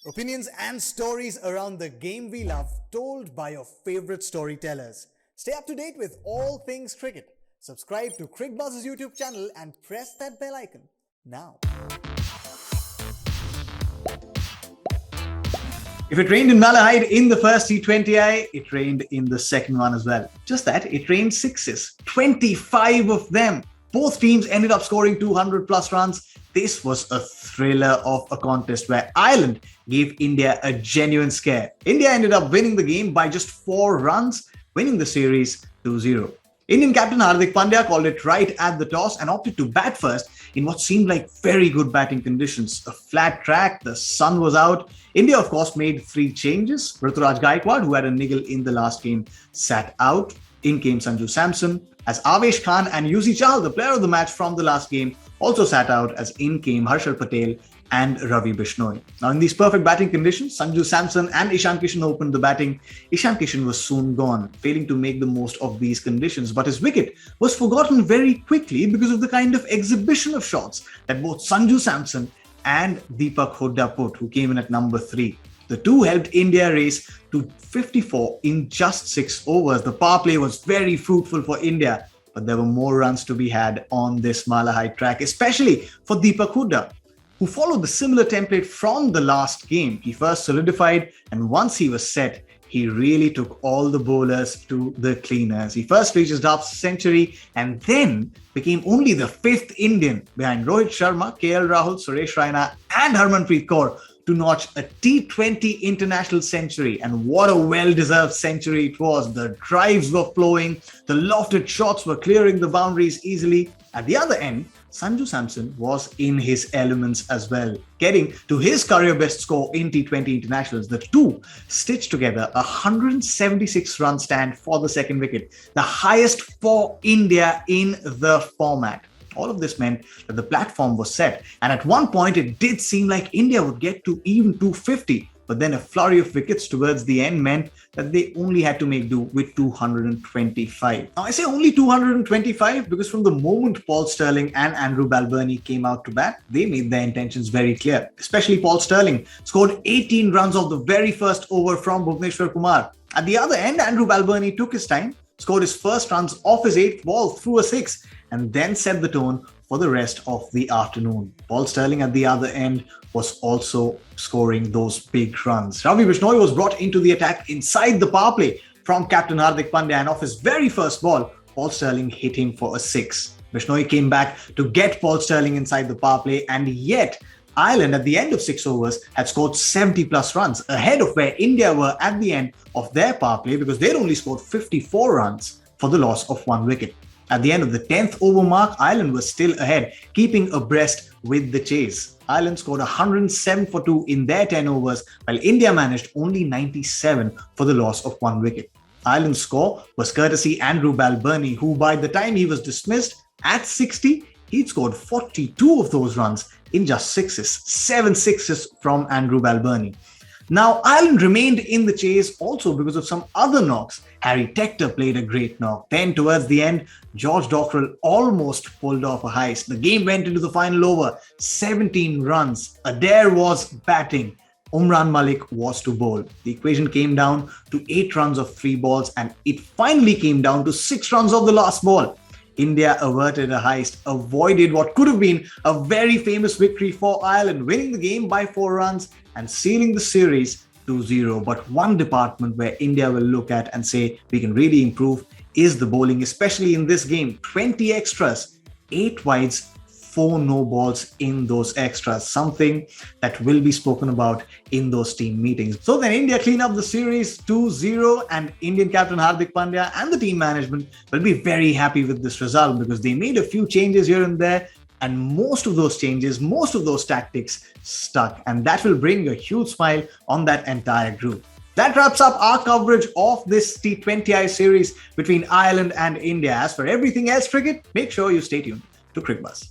Opinions and stories around the game we love, told by your favorite storytellers. Stay up to date with all things cricket. Subscribe to Cricbuzz's YouTube channel and press that bell icon now. If it rained in Malahide in the first T20I, it rained in the second one as well. Just that, it rained sixes, 25 of them. Both teams ended up scoring 200 plus runs. This was a thriller of a contest where Ireland gave India a genuine scare. India ended up winning the game by just 4 runs, winning the series 2-0. Indian captain Hardik Pandya called it right at the toss and opted to bat first in what seemed like very good batting conditions. A flat track, the sun was out. India, of course, made 3 changes. Ruturaj Gaikwad, who had a niggle in the last game, sat out. In came Sanju Samson, as Avesh Khan and Yuzi Chahal, the player of the match from the last game, also sat out, as in came Harshal Patel and Ravi Bishnoi. Now, in these perfect batting conditions, Sanju Samson and Ishan Kishan opened the batting. Ishan Kishan was soon gone, failing to make the most of these conditions, but his wicket was forgotten very quickly because of the kind of exhibition of shots that both Sanju Samson and Deepak Hooda put, who came in at number 3. The two helped India race to 54 in just 6 overs. The power play was very fruitful for India, but there were more runs to be had on this Malahide track, especially for Deepak Hooda, who followed the similar template from the last game. He first solidified, and once he was set, he really took all the bowlers to the cleaners. He first reached his half century and then became only the 5th Indian behind Rohit Sharma, KL Rahul, Suresh Raina and Harmanpreet Kaur to notch a T20 international century. And what a well-deserved century it was. The drives were flowing, the lofted shots were clearing the boundaries easily. At the other end, Sanju Samson was in his elements as well, getting to his career best score in T20 internationals. The two stitched together a 176 run stand for the second wicket, the highest for India in the format. All of this meant that the platform was set, and at one point it did seem like India would get to even 250, but then a flurry of wickets towards the end meant that they only had to make do with 225. Now, I say only 225 because from the moment Paul Stirling and Andrew Balbirnie came out to bat, they made their intentions very clear. Especially Paul Stirling scored 18 runs off the very first over from Bhuvneshwar Kumar. At the other end, Andrew Balbirnie took his time, scored his first runs off his 8th ball through a 6, and then set the tone for the rest of the afternoon. Paul Stirling at the other end was also scoring those big runs. Ravi Bishnoi was brought into the attack inside the power play from captain Hardik Pandya, and off his very first ball, Paul Stirling hit him for a 6. Bishnoi came back to get Paul Stirling inside the power play, and yet Ireland at the end of 6 overs had scored 70 plus runs, ahead of where India were at the end of their power play because they'd only scored 54 runs for the loss of 1 wicket. At the end of the 10th over mark, Ireland was still ahead, keeping abreast with the chase. Ireland scored 107 for 2 in their 10 overs, while India managed only 97 for the loss of 1 wicket. Ireland's score was courtesy Andrew Balbirnie, who by the time he was dismissed at 60, he'd scored 42 of those runs in just 6s, 7 sixes from Andrew Balbirnie. Now, Ireland remained in the chase also because of some other knocks. Harry Tector played a great knock. Then towards the end, George Dockrell almost pulled off a heist. The game went into the final over, 17 runs. Adair was batting. Umran Malik was to bowl. The equation came down to 8 runs of 3 balls, and it finally came down to 6 runs of the last ball. India averted a heist, avoided what could have been a very famous victory for Ireland, winning the game by 4 runs and sealing the series 2-0. But one department where India will look at and say we can really improve is the bowling, especially in this game. 20 extras, 8 wides, 4 no balls in those extras, something that will be spoken about in those team meetings. So then India clean up the series 2-0, and Indian captain Hardik Pandya and the team management will be very happy with this result because they made a few changes here and there, and most of those changes, most of those tactics stuck, and that will bring a huge smile on that entire group. That wraps up our coverage of this T20I series between Ireland and India. As for everything else cricket, make sure you stay tuned to Cricbuzz.